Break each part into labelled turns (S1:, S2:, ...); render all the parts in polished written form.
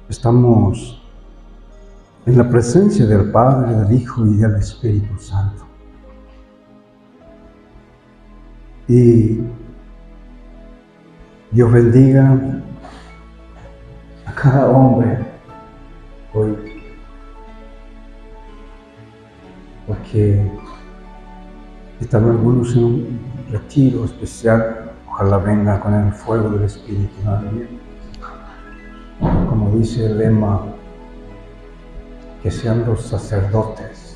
S1: Estamos en la presencia del Padre, del Hijo y del Espíritu Santo. Y Dios bendiga a cada hombre hoy, porque están algunos en un retiro especial. Ojalá venga con el fuego del Espíritu también. Como dice el lema, que sean los sacerdotes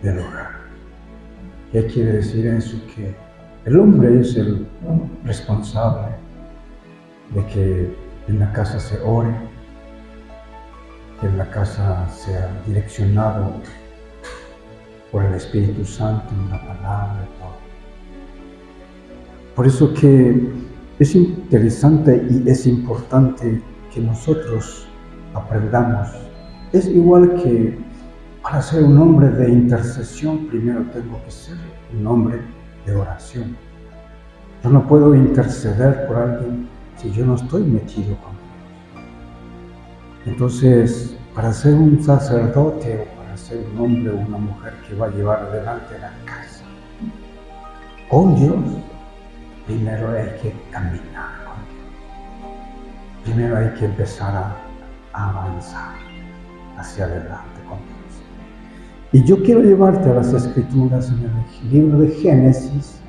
S1: del hogar. ¿Qué quiere decir eso? Que el hombre es el responsable de que en la casa se ore, que en la casa sea direccionado por el Espíritu Santo en la palabra y todo. Por eso que es interesante y es importante que nosotros aprendamos. Es igual que para ser un hombre de intercesión, primero tengo que ser un hombre de oración. Yo no puedo interceder por alguien si yo no estoy metido con Dios. Entonces, para ser un sacerdote o para ser un hombre o una mujer que va a llevar adelante la casa con Dios, primero hay que caminar con Dios. Primero hay que empezar a avanzar hacia adelante con Dios. Y yo quiero llevarte a las Escrituras en el libro de Génesis,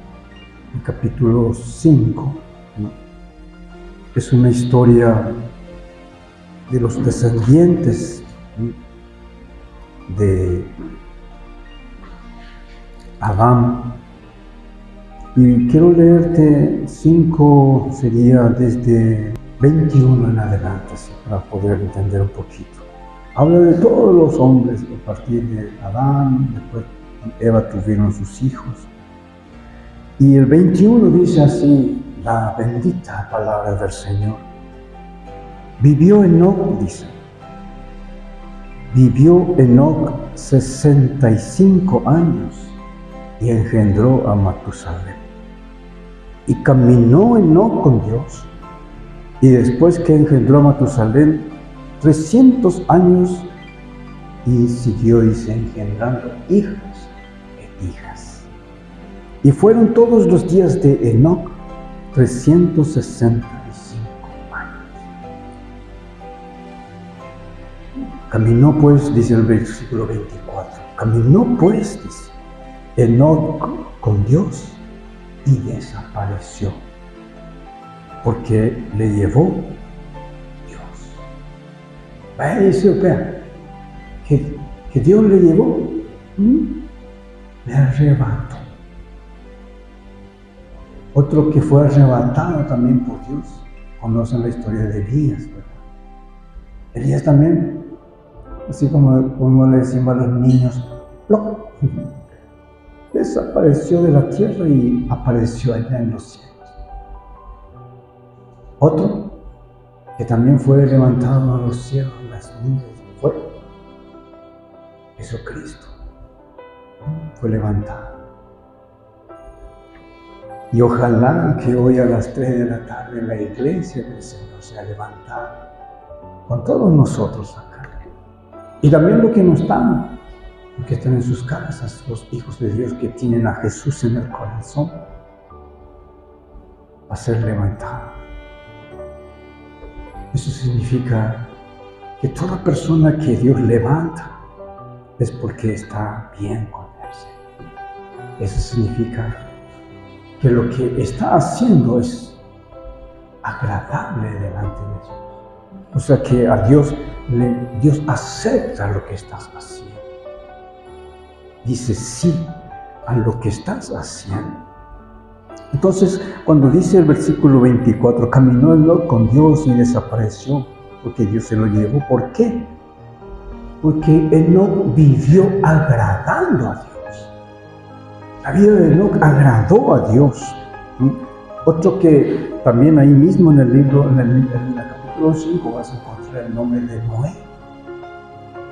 S1: el capítulo 5. Es una historia de los descendientes de Adán. Y quiero leerte 5, sería desde 21 en adelante, así, para poder entender un poquito. Habla de todos los hombres, a partir de Adán, después Eva tuvieron sus hijos. Y el 21 dice así, la bendita palabra del Señor. Vivió Enoc, dice. Vivió Enoc 65 años y engendró a Matusalén. Y caminó Enoc con Dios, y después que engendró a Matusalén, 300 años, y siguió, dice, engendrando hijos e hijas. Y fueron todos los días de Enoc 365 años. Caminó pues, dice el versículo 24, caminó pues, dice, Enoc con Dios, y desapareció, porque le llevó Dios. Vaya, dice, vean, que Dios le llevó, le arrebató. Otro que fue arrebatado también por Dios, conocen la historia de Elías, ¿verdad? Elías también, así como le decimos a los niños, ¡ploc! Desapareció de la tierra y apareció allá en los cielos. Otro que también fue levantado a los cielos, las nubes, fue Jesucristo. Fue levantado. Y ojalá que hoy a las 3 de la tarde la iglesia del Señor sea levantada con todos nosotros acá. Y también los que no están, que están en sus casas, los hijos de Dios que tienen a Jesús en el corazón, va a ser levantado. Eso significa que toda persona que Dios levanta es porque está bien con Él. Eso significa que lo que está haciendo es agradable delante de Dios. O sea que a Dios Dios acepta lo que estás haciendo. Dice sí a lo que estás haciendo. Entonces, cuando dice el versículo 24, caminó Lot con Dios y desapareció, porque Dios se lo llevó. ¿Por qué? Porque Enoc vivió agradando a Dios. La vida de Enoc agradó a Dios. Otro que también ahí mismo en el libro, en el capítulo 5, vas a encontrar el nombre de Noé.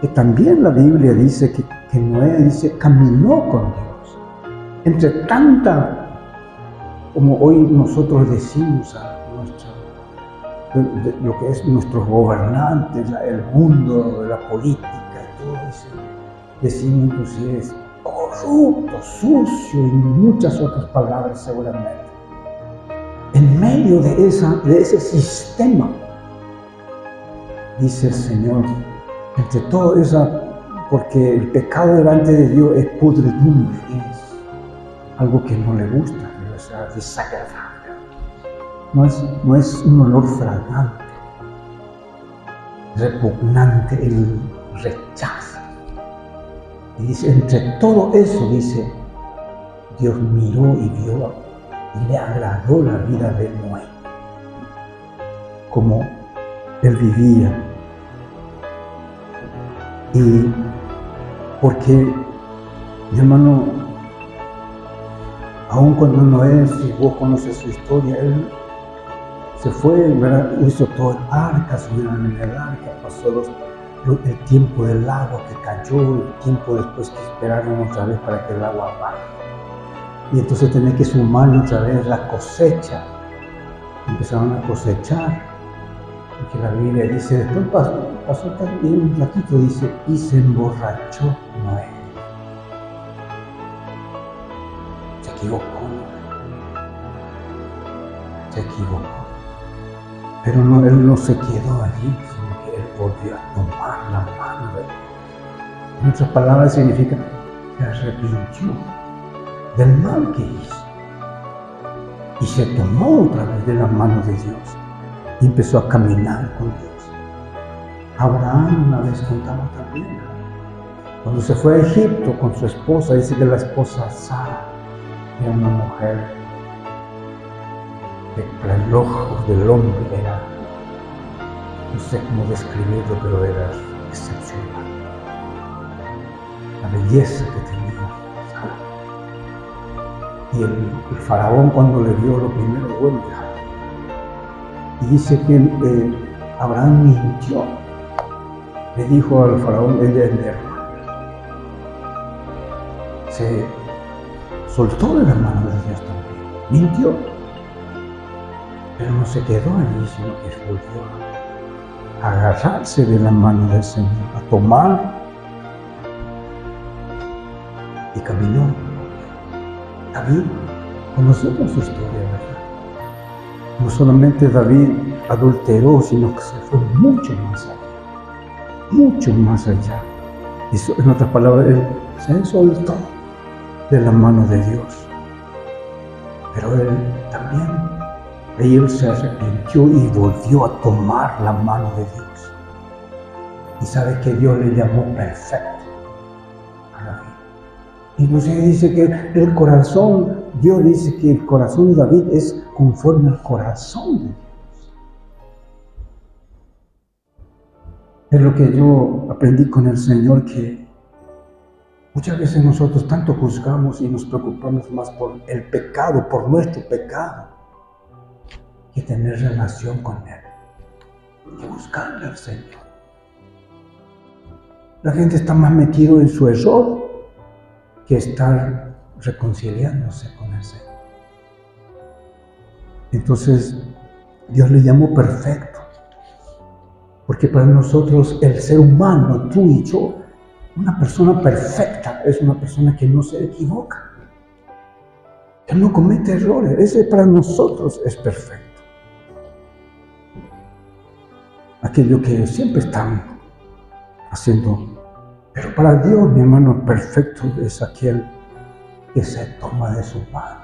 S1: Que también la Biblia dice que Noé dice caminó con Dios. Entre tanta, como hoy nosotros decimos a lo que es nuestros gobernantes, el mundo, la política y todo eso, decimos inclusive es corrupto, sucio y muchas otras palabras seguramente. En medio de ese sistema, dice el Señor, entre todo eso, porque el pecado delante de Dios es pudredumbre, es algo que no le gusta, es desagradable. No es un olor fragante, repugnante, el rechazo. Y dice, entre todo eso, dice, Dios miró y vio y le agradó la vida de Noé, como él vivía. Y porque, mi hermano, aun cuando Noé, si vos conoces su historia, él se fue, ¿verdad? Hizo todo el arca, subieron en el arca, pasó el tiempo del agua que cayó, el tiempo después que esperaron otra vez para que el agua baje. Y entonces tenía que sumarle otra vez la cosecha. Empezaron a cosechar, porque la Biblia dice, después pasó también un ratito, dice, y se emborrachó Noé. Se equivocó. Pero él no se quedó allí, sino que él volvió a tomar la mano de Dios. En otras palabras significa que se arrepintió del mal que hizo. Y se tomó otra vez de la mano de Dios y empezó a caminar con Dios. Abraham una vez contaba también, cuando se fue a Egipto con su esposa, dice que la esposa Sara era una mujer el ojo del hombre era, no sé cómo describirlo, pero era excepcional. La belleza que tenía Sara. Y el faraón, cuando le vio lo primero, bueno, y dice que Abraham mintió. Le dijo al faraón, ella es mi hermana. Se soltó de la mano de Dios también. Mintió. Pero no se quedó allí, sino que volvió a agarrarse de la mano del Señor, a tomar y caminó. David, conocemos su historia, ¿verdad? No solamente David adulteró, sino que se fue mucho más allá. Mucho más allá. Y en otras palabras, él se soltó de la mano de Dios. Pero él también. Y él se arrepintió y volvió a tomar la mano de Dios. Y sabe que Dios le llamó perfecto a David. Inclusive dice que el corazón, Dios dice que el corazón de David es conforme al corazón de Dios. Es lo que yo aprendí con el Señor, que muchas veces nosotros tanto juzgamos y nos preocupamos más por el pecado, por nuestro pecado, que tener relación con Él, que buscarle al Señor. La gente está más metido en su error que estar reconciliándose con el Señor. Entonces, Dios le llamó perfecto, porque para nosotros el ser humano, tú y yo, una persona perfecta es una persona que no se equivoca, que no comete errores. Ese para nosotros es perfecto. Aquello que siempre están haciendo. Pero para Dios, mi hermano, perfecto es aquel que se toma de su mano,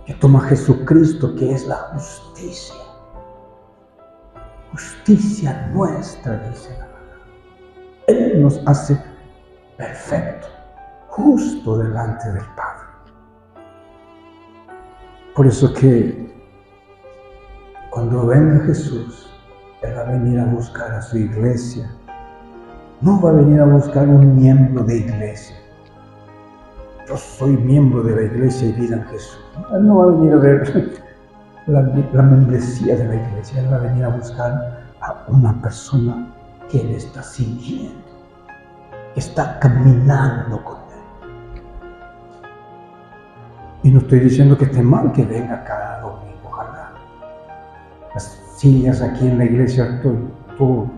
S1: que toma a Jesucristo, que es la justicia. justicia nuestra, dice la palabra. Él nos hace perfecto, justo delante del Padre. Por eso que cuando venga Jesús, Él va a venir a buscar a su iglesia. No va a venir a buscar un miembro de iglesia. Yo soy miembro de la iglesia y vida en Jesús. Él no va a venir a ver la membresía de la iglesia. Él va a venir a buscar a una persona que Él está siguiendo, que está caminando con Él. Y no estoy diciendo que esté mal que venga cada domingo, ojalá. Las sillas aquí en la iglesia estoy todo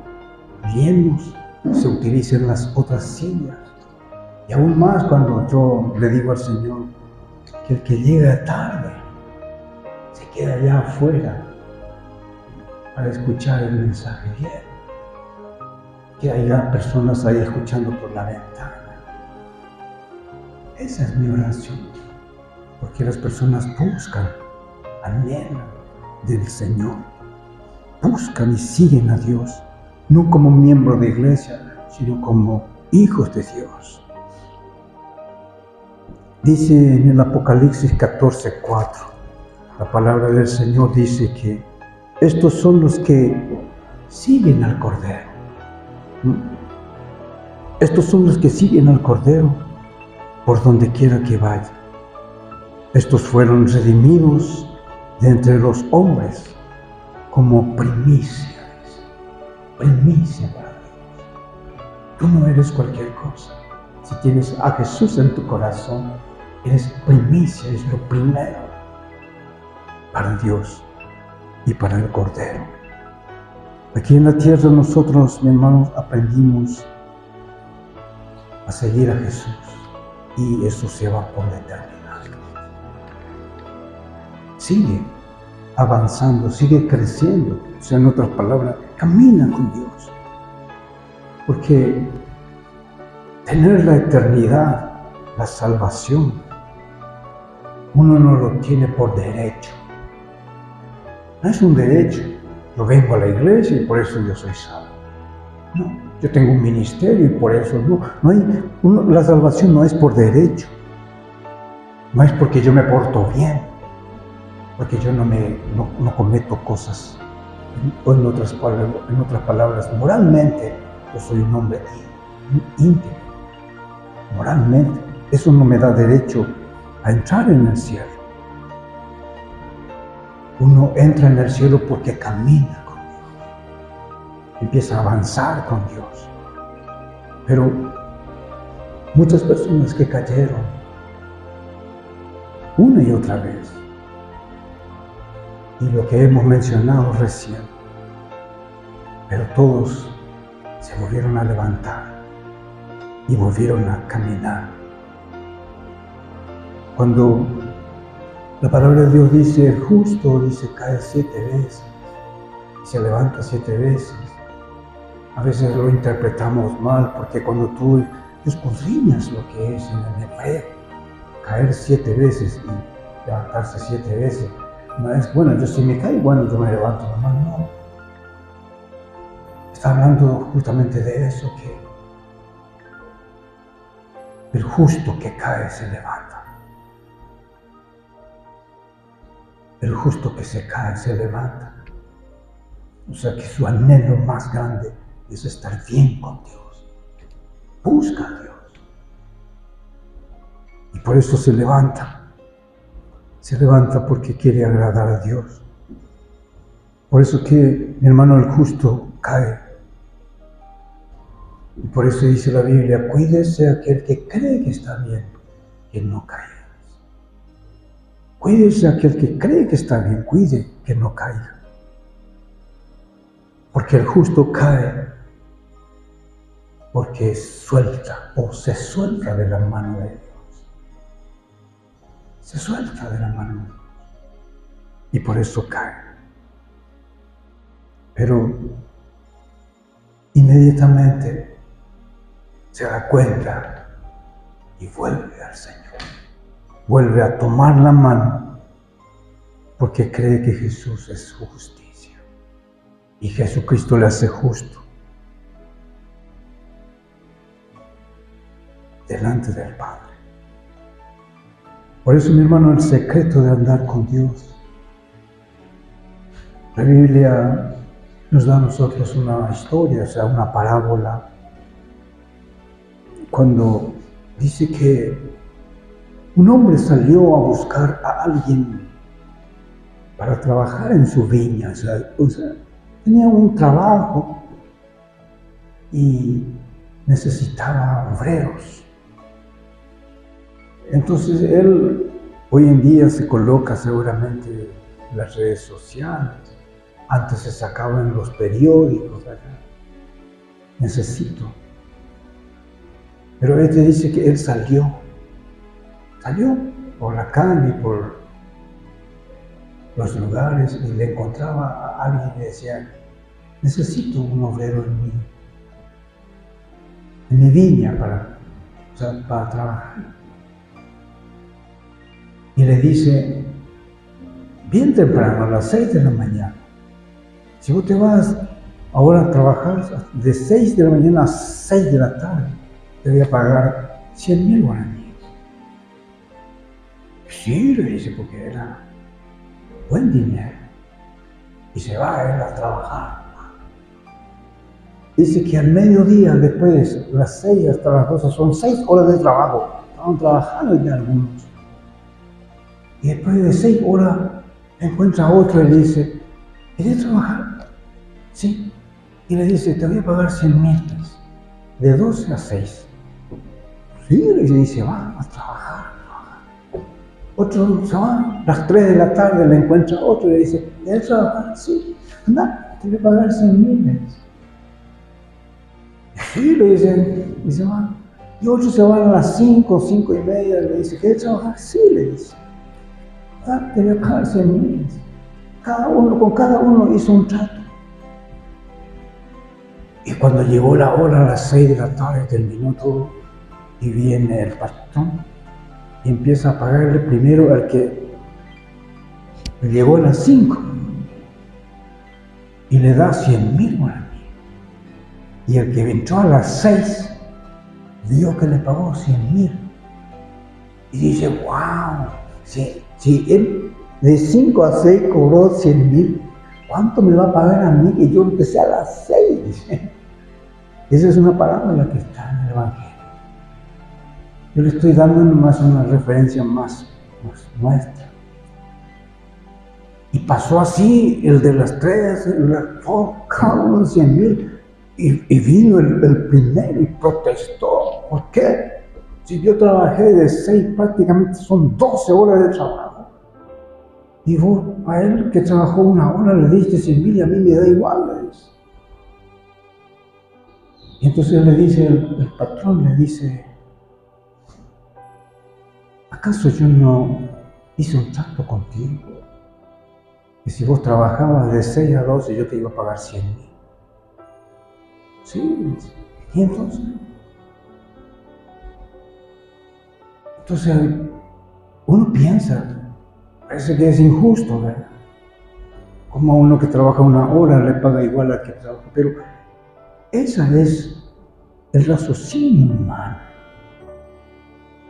S1: llenos, se utilicen las otras sillas. Y aún más cuando yo le digo al Señor que el que llega tarde se queda allá afuera para escuchar el mensaje bien. Que haya personas ahí escuchando por la ventana. Esa es mi oración, porque las personas buscan, anhelan del Señor, buscan y siguen a Dios, no como miembro de iglesia, sino como hijos de Dios. Dice en el Apocalipsis 14:4, la palabra del Señor dice que estos son los que siguen al Cordero. Estos son los que siguen al Cordero por donde quiera que vaya. Estos fueron redimidos de entre los hombres como primicia. Primicia para Dios. Tú no eres cualquier cosa. Si tienes a Jesús en tu corazón, eres primicia, es lo primero para Dios y para el Cordero. Aquí en la tierra nosotros, mi hermanos, aprendimos a seguir a Jesús y eso se va por la eternidad. Sigue avanzando, sigue creciendo, o sea, en otras palabras, camina con Dios. Porque tener la eternidad, la salvación, uno no lo tiene por derecho. No es un derecho. Yo vengo a la iglesia y por eso yo soy salvo. No, yo tengo un ministerio y por eso no. La salvación no es por derecho. No es porque yo me porto bien, porque yo no cometo cosas. O en otras palabras, moralmente yo soy un hombre íntegro. Moralmente, eso no me da derecho a entrar en el cielo. Uno entra en el cielo porque camina con Dios, empieza a avanzar con Dios. Pero muchas personas que cayeron una y otra vez, y lo que hemos mencionado recién, pero todos se volvieron a levantar y volvieron a caminar. Cuando la palabra de Dios dice, el justo, dice, cae 7 veces, y se levanta 7 veces. A veces lo interpretamos mal, porque cuando tú escudriñas lo que es en el hebreo, caer 7 veces y levantarse 7 veces, no es, bueno, yo si me caigo, bueno, yo me levanto normal, no. Está hablando justamente de eso, que el justo que cae se levanta. El justo que se cae se levanta. O sea que su anhelo más grande es estar bien con Dios. Busca a Dios. Y por eso se levanta. Se levanta porque quiere agradar a Dios. Por eso que, mi hermano, el justo cae. Y por eso dice la Biblia, cuídese aquel que cree que está bien, que no caiga. Cuídese aquel que cree que está bien, cuide que no caiga. Porque el justo cae porque suelta o se suelta de la mano de Dios. Se suelta de la mano de Dios. Y por eso cae. Pero inmediatamente se da cuenta y vuelve al Señor. Vuelve a tomar la mano porque cree que Jesús es su justicia. y Jesucristo le hace justo delante del Padre. Por eso, mi hermano, el secreto de andar con Dios. La Biblia nos da a nosotros una historia, o sea, una parábola, cuando dice que un hombre salió a buscar a alguien para trabajar en su viña, o sea, tenía un trabajo y necesitaba obreros. Entonces él hoy en día se coloca seguramente en las redes sociales, antes se sacaba en los periódicos, ¿verdad? Necesito. Pero él te dice que él salió por la calle, por los lugares, y le encontraba a alguien y le decía: necesito un obrero en mi viña para trabajar. Y le dice, bien temprano, a las 6 de la mañana, si vos te vas ahora a trabajar de 6 de la mañana a 6 de la tarde, te voy a pagar 100,000 guaraníes. Sí, le dice, porque era buen dinero. Y se va él a trabajar. Dice que al mediodía, después de las 6 hasta las 12, son 6 horas de trabajo. Estaban trabajando ya algunos. Y después de 6 horas encuentra a otro y le dice, ¿quieres trabajar? Sí. Y le dice, te voy a pagar 100,000 pesos, de 12 a 6. Sí, le dice, va a trabajar. Otro se va, a las 3 de la tarde le encuentra otro y le dice, ¿quieres trabajar? Sí. Anda, te voy a pagar 100,000 pesos. Sí, le dice, y se va. Y otro se va a las 5, 5 y media, le dice, ¿quieres trabajar? Sí, le dice. Te voy a pagar 100,000. Con cada uno hizo un trato. Y cuando llegó la hora, a las 6 de la tarde, terminó todo, y viene el patrón y empieza a pagarle primero al que llegó a las 5 y le da 100,000 guaraníes. Y el que entró a las 6 vio que le pagó 100,000 y dice, wow, si él de 5 a 6 cobró 100,000, ¿cuánto me va a pagar a mí que yo empecé a las 6? Esa es una parábola que está en el Evangelio. Yo le estoy dando nomás una referencia más nuestra. Y pasó así, el de las 3, cada uno 100,000. Y vino el primero y protestó. ¿Por qué? Si yo trabajé de 6, prácticamente son 12 horas de trabajo. Y vos, a él que trabajó 1 hora, le diste 100,000 y a mí me da igual, le dice. Y entonces le dice, el patrón le dice, ¿acaso yo no hice un trato contigo? Que si vos trabajabas de 6 a 12, yo te iba a pagar 100,000. Sí, y entonces uno piensa, parece que es injusto, ¿verdad? Como a uno que trabaja 1 hora le paga igual al que trabaja, pero ese es el raciocinio humano,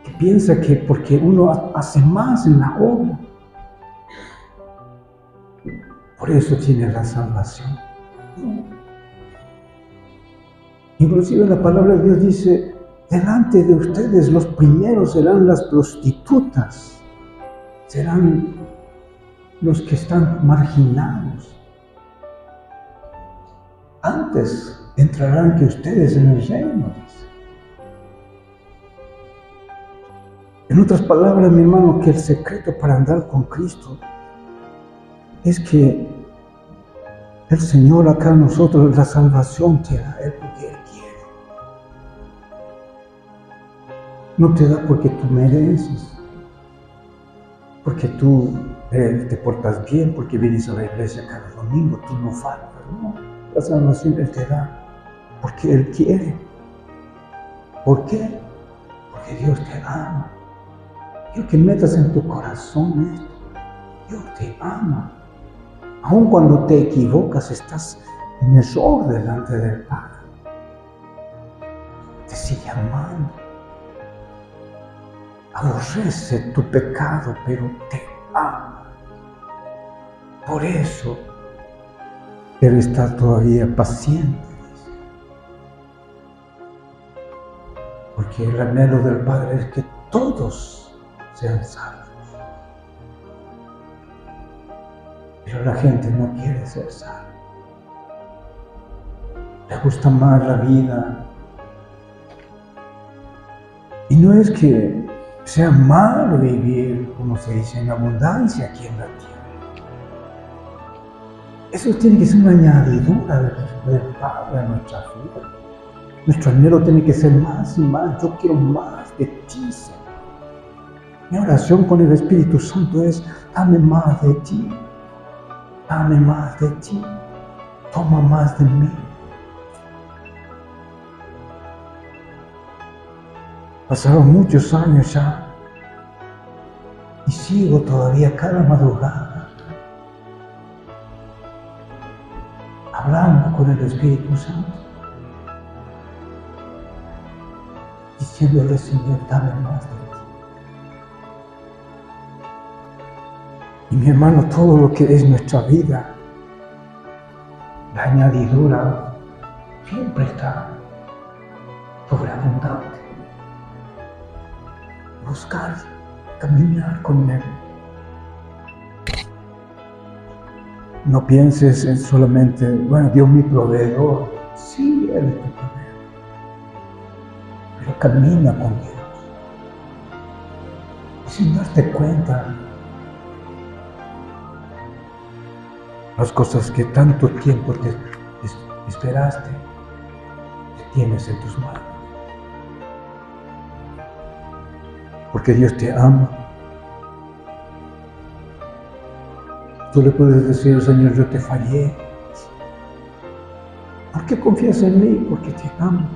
S1: que piensa que porque uno hace más en la obra, por eso tiene la salvación. No. Inclusive la palabra de Dios dice, delante de ustedes los primeros serán las prostitutas, serán los que están marginados. Antes entrarán que ustedes en el reino. En otras palabras, mi hermano, que el secreto para andar con Cristo es que el Señor acá a nosotros la salvación te da Él porque Él quiere. No te da porque tú mereces, porque tú te portas bien, porque vienes a la iglesia cada domingo, tú no faltas, no. La salvación Él te da porque Él quiere. ¿Por qué? Porque Dios te ama. Quiero que metas en tu corazón esto. Dios te ama. Aun cuando te equivocas, estás en error delante del Padre. Te sigue amando. Aborrece tu pecado, pero te ama. Por eso Él está todavía paciente. Porque el anhelo del Padre es que todos sean salvos. Pero la gente no quiere ser salva. Le gusta más la vida. Y no es que sea malo vivir, como se dice, en abundancia aquí en la tierra. Eso tiene que ser una añadidura del Padre a nuestra vida. Nuestro anhelo tiene que ser más y más. Yo quiero más de ti, Señor. Mi oración con el Espíritu Santo es: dame más de ti. Dame más de ti. Toma más de mí. Pasaron muchos años ya y sigo todavía cada madrugada hablando con el Espíritu Santo, diciéndole: Señor, dame más de ti. Y mi hermano, todo lo que es nuestra vida, la añadidura siempre está sobreabundante. Buscar, caminar con Él. No pienses en solamente, bueno, Dios mi proveedor. Sí, Él es tu proveedor. Pero camina con Dios. Y sin darte cuenta, las cosas que tanto tiempo te esperaste, que tienes en tus manos. Porque Dios te ama. Tú le puedes decir: Señor, yo te fallé. ¿Por qué confías en mí? Porque te amo.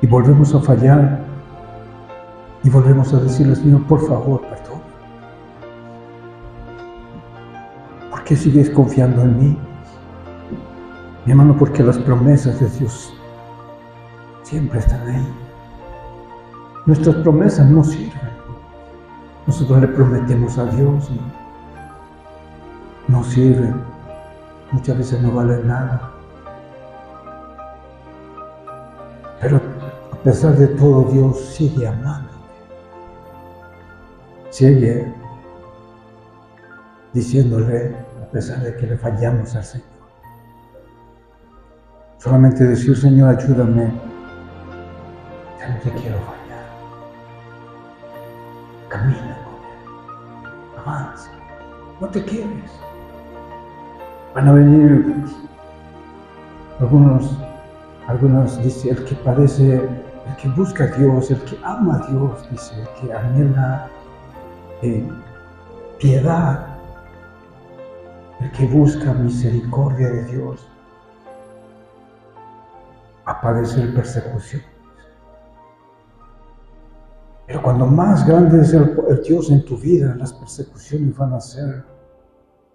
S1: Y volvemos a fallar. Y volvemos a decirle: Señor, por favor, perdón. ¿Por qué sigues confiando en mí? Mi hermano, porque las promesas de Dios siempre están ahí. Nuestras promesas no sirven. Nosotros le prometemos a Dios y no sirven. Muchas veces no valen nada. Pero a pesar de todo, Dios sigue amándote. Sigue diciéndole, a pesar de que le fallamos al Señor. Solamente decir: Señor, ayúdame. Ya no te quiero fallar. Camina con Él, avanza, no te quedes. Van a venir algunos dice: el que busca a Dios, el que ama a Dios, dice, el que anhela piedad, el que busca misericordia de Dios, va a padecer persecución. Pero cuando más grande es el Dios en tu vida, las persecuciones van a ser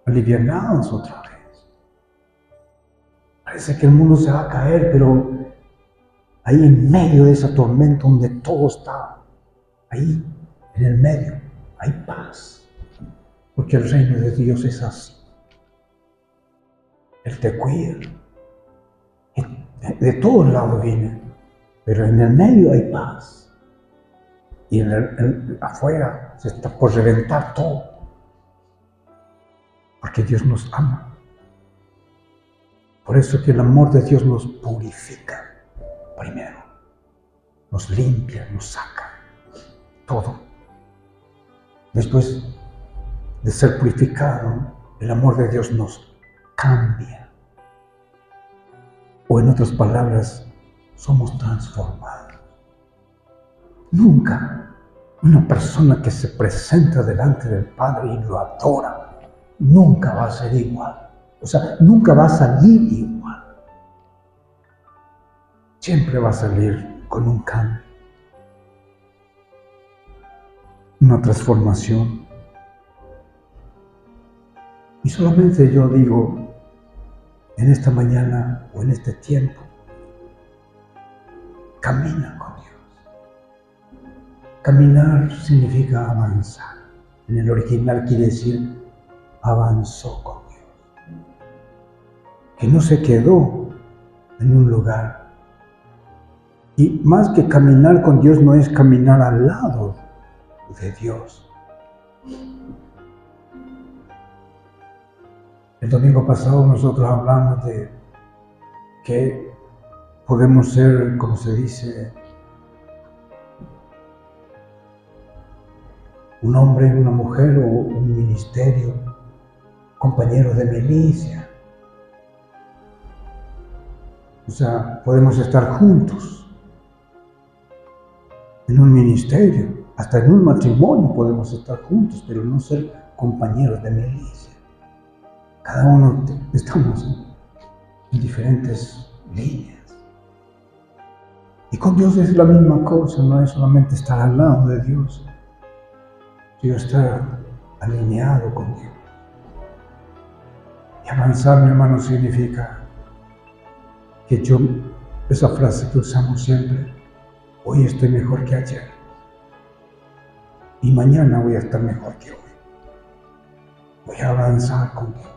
S1: alivianadas otra vez. Parece que el mundo se va a caer, pero ahí en medio de esa tormenta donde todo está, ahí en el medio hay paz. Porque el reino de Dios es así. Él te cuida. De todos lados viene, pero en el medio hay paz. Y afuera se está por reventar todo. Porque Dios nos ama. Por eso que el amor de Dios nos purifica primero. Nos limpia, nos saca todo. Después de ser purificado, el amor de Dios nos cambia. O en otras palabras, somos transformados. Nunca una persona que se presenta delante del Padre y lo adora, nunca va a ser igual. O sea, nunca va a salir igual. Siempre va a salir con un cambio, una transformación. Y solamente yo digo, en esta mañana o en este tiempo, camina con Dios. Caminar significa avanzar. En el original quiere decir avanzó con Dios. Que no se quedó en un lugar. Y más que caminar con Dios no es caminar al lado de Dios. El domingo pasado nosotros hablamos de que podemos ser, como se dice, un hombre, una mujer o un ministerio, compañeros de milicia. O sea, podemos estar juntos en un ministerio, hasta en un matrimonio podemos estar juntos, pero no ser compañeros de milicia. Cada uno estamos en diferentes líneas. Y con Dios es la misma cosa, no es solamente estar al lado de Dios, sino estar alineado con Dios. Y avanzar, mi hermano, significa que yo, esa frase que usamos siempre, hoy estoy mejor que ayer. Y mañana voy a estar mejor que hoy. Voy a avanzar con Dios.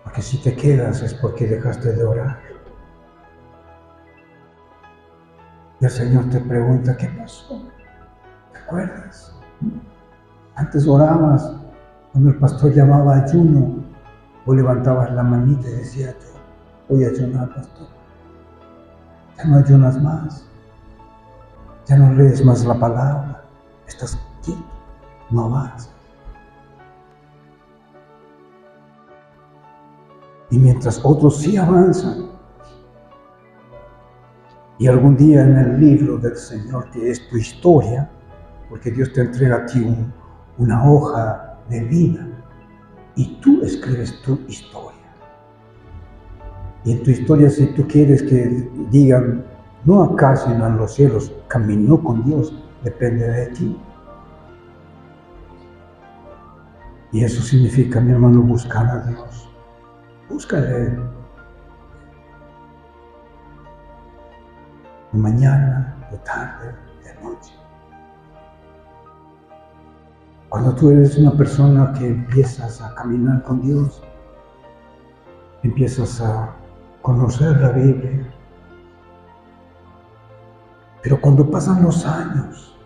S1: Porque si te quedas es porque dejaste de orar. Y el Señor te pregunta, ¿qué pasó? ¿Te acuerdas? Antes orabas, cuando el pastor llamaba ayuno, vos levantabas la manita y decías, yo voy a ayunar, pastor. Ya no ayunas más. Ya no lees más la palabra. Estás quieto, no avanzas. Y mientras otros sí avanzan, y algún día en el libro del Señor, que es tu historia, porque Dios te entrega a ti una hoja de vida, y tú escribes tu historia. Y en tu historia, si tú quieres que digan, no acá, sino en los cielos, caminó con Dios, depende de ti. Y eso significa, mi hermano, buscar a Dios. Búscale. De mañana, de tarde, de noche. Cuando tú eres una persona que empiezas a caminar con Dios, empiezas a conocer la Biblia, pero cuando pasan los años,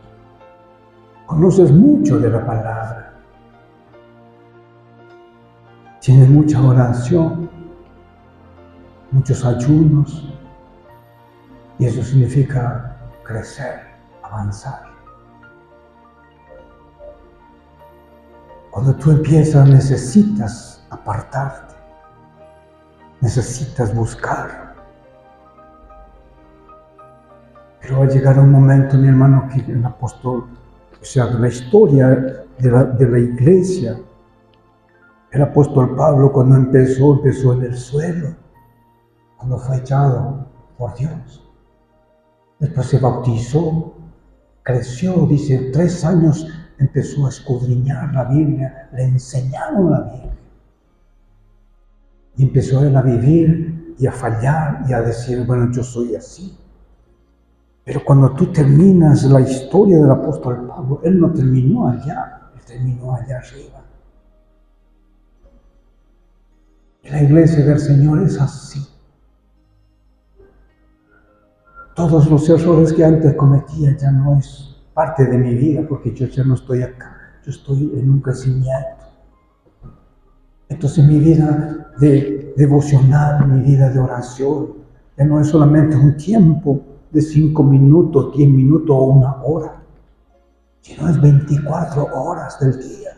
S1: conoces mucho de la palabra. Tienes mucha oración, muchos ayunos, y eso significa crecer, avanzar. Cuando tú empiezas, necesitas apartarte, necesitas buscar. Pero va a llegar un momento, mi hermano, que el apóstol, o sea, la historia de la iglesia, el apóstol Pablo cuando empezó en el suelo, cuando fue echado por Dios. Después se bautizó, creció, dice, 3 años empezó a escudriñar la Biblia, le enseñaron la Biblia. Y empezó él a vivir y a fallar y a decir, bueno, yo soy así. Pero cuando tú terminas la historia del apóstol Pablo, él no terminó allá, él terminó allá arriba. Y la iglesia del Señor es así. Todos los errores que antes cometía ya no es parte de mi vida, porque yo ya no estoy acá, yo estoy en un crecimiento. Entonces mi vida de devocional, mi vida de oración, ya no es solamente un tiempo de 5 minutos, 10 minutos o 1 hora, sino es 24 horas del día.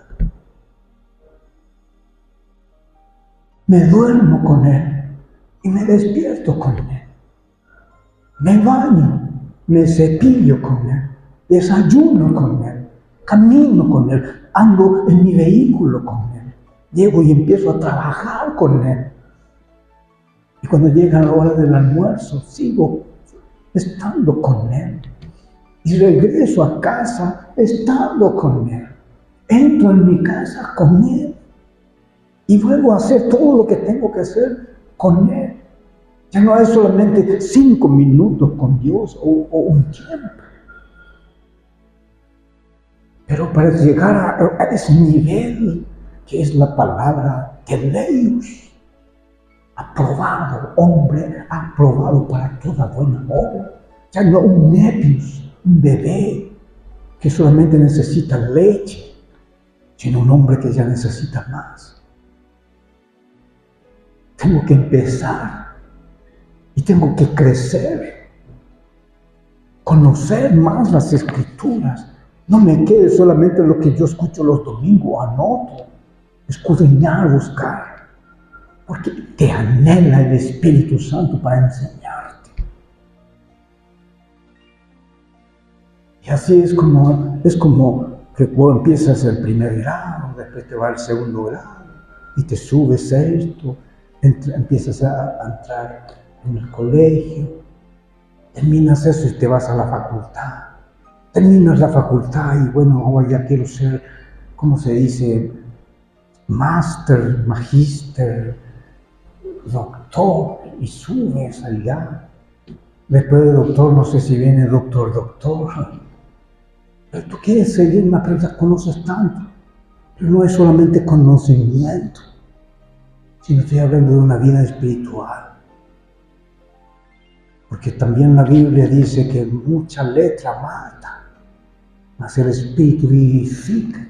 S1: Me duermo con Él y me despierto con Él. Me baño, me cepillo con Él, desayuno con Él, camino con Él, ando en mi vehículo con Él, llego y empiezo a trabajar con Él. Y cuando llega la hora del almuerzo, sigo estando con Él. Y regreso a casa estando con Él. entro en mi casa con Él y vuelvo a hacer todo lo que tengo que hacer con Él. Ya no es solamente 5 minutos con Dios o un tiempo. Pero para llegar a ese nivel que es la palabra teleios, aprobado, hombre aprobado para toda buena obra. Ya no un nepios, un bebé que solamente necesita leche, sino un hombre que ya necesita más. Tengo que empezar y tengo que crecer, conocer más las Escrituras. No me quede solamente lo que yo escucho los domingos, anoto, escudriñar, buscar, porque te anhela el Espíritu Santo para enseñarte. Y así es como que vos empiezas el primer grado, después te va al segundo grado, y te subes esto, empiezas a entrar en el colegio, terminas eso y te vas a la facultad. Terminas la facultad y bueno, ahora ya quiero ser, ¿cómo se dice? Máster, magíster, doctor, y subes allá. Después de doctor, no sé si viene doctor. Pero tú quieres seguir más, pero ya conoces tanto. Pero no es solamente conocimiento, sino estoy hablando de una vida espiritual. Porque también la Biblia dice que mucha letra mata, mas el Espíritu vivifica.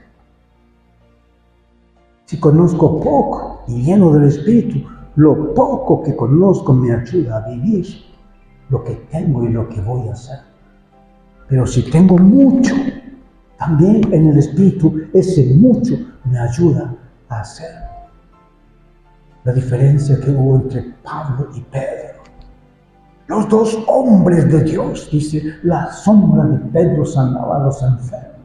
S1: Si conozco poco y lleno del Espíritu, lo poco que conozco me ayuda a vivir lo que tengo y lo que voy a hacer. Pero si tengo mucho, también en el Espíritu, ese mucho me ayuda a hacer. La diferencia que hubo entre Pablo y Pedro. Los dos hombres de Dios, dice, la sombra de Pedro sanaba a los enfermos.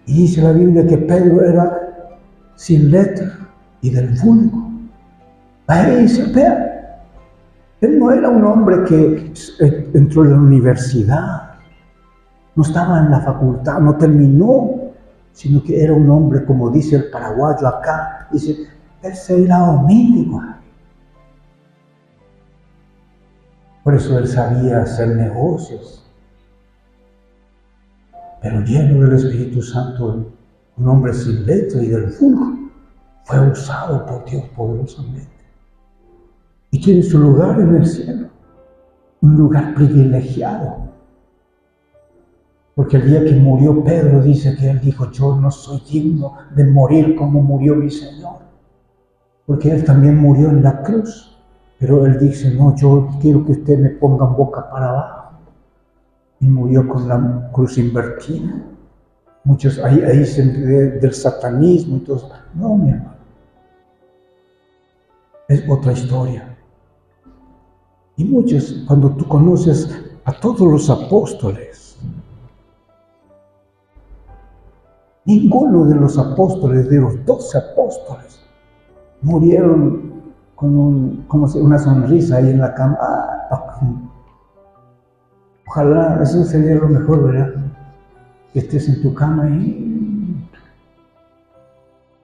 S1: Y dice la Biblia que Pedro era sin letra y del vulgo. Ahí dice, vea, él no era un hombre que entró en la universidad, no estaba en la facultad, no terminó, sino que era un hombre, como dice el paraguayo acá, dice, él se era homínico. Por eso él sabía hacer negocios. Pero lleno del Espíritu Santo, un hombre sin letra y del vulgo, fue usado por Dios poderosamente. Y tiene su lugar en el cielo, un lugar privilegiado. Porque el día que murió Pedro, dice que él dijo, yo no soy digno de morir como murió mi Señor. Porque él también murió en la cruz. Pero él dice, no, yo quiero que ustedes me pongan boca para abajo. Y murió con la cruz invertida. Muchos ahí dicen del satanismo y todo eso. No, mi hermano. Es otra historia. Y muchos, cuando tú conoces a todos los apóstoles, ninguno de los apóstoles, de los 12 apóstoles, murieron con una sonrisa ahí en la cama. Ojalá eso sería lo mejor, ¿verdad? Que estés en tu cama y...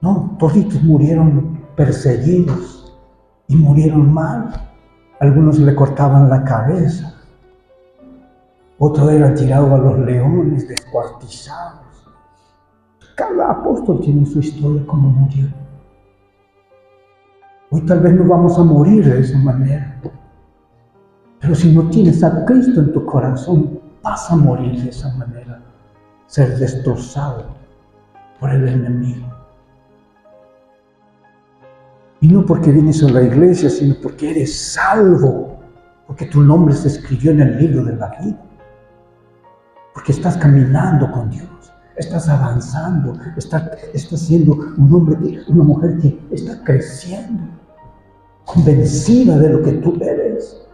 S1: No, toditos murieron perseguidos y murieron mal. Algunos le cortaban la cabeza, otros eran tirados a los leones, descuartizados. Cada apóstol tiene su historia como murió. Hoy tal vez no vamos a morir de esa manera, pero si no tienes a Cristo en tu corazón, vas a morir de esa manera, ser destrozado por el enemigo. Y no porque vienes a la iglesia, sino porque eres salvo, porque tu nombre se escribió en el libro de la vida, porque estás caminando con Dios, estás avanzando, estás siendo un hombre, una mujer que está creciendo, convencida de lo que tú eres,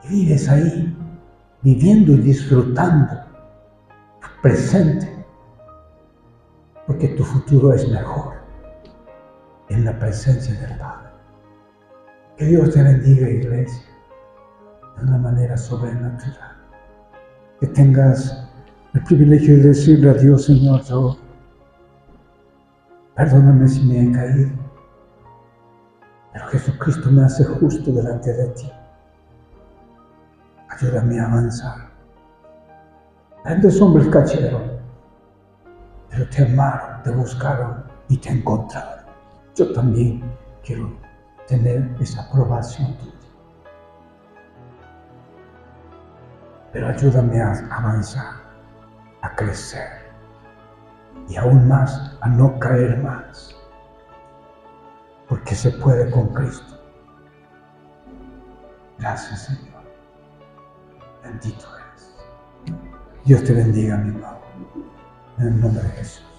S1: y vives ahí, viviendo y disfrutando tu presente, porque tu futuro es mejor en la presencia del Padre. Que Dios te bendiga, iglesia, de una manera sobrenatural. Que tengas el privilegio de decirle a Dios, Señor, yo Perdóname si me he caído, pero Jesucristo me hace justo delante de ti. Ayúdame a avanzar. Grandes hombres cayeron, pero te amaron, te buscaron y te encontraron. Yo también quiero tener esa aprobación tuya. Pero ayúdame a avanzar, a crecer y aún más a no caer más, porque se puede con Cristo. Gracias, Señor. Bendito eres. Dios te bendiga, mi hermano. En el nombre de Jesús.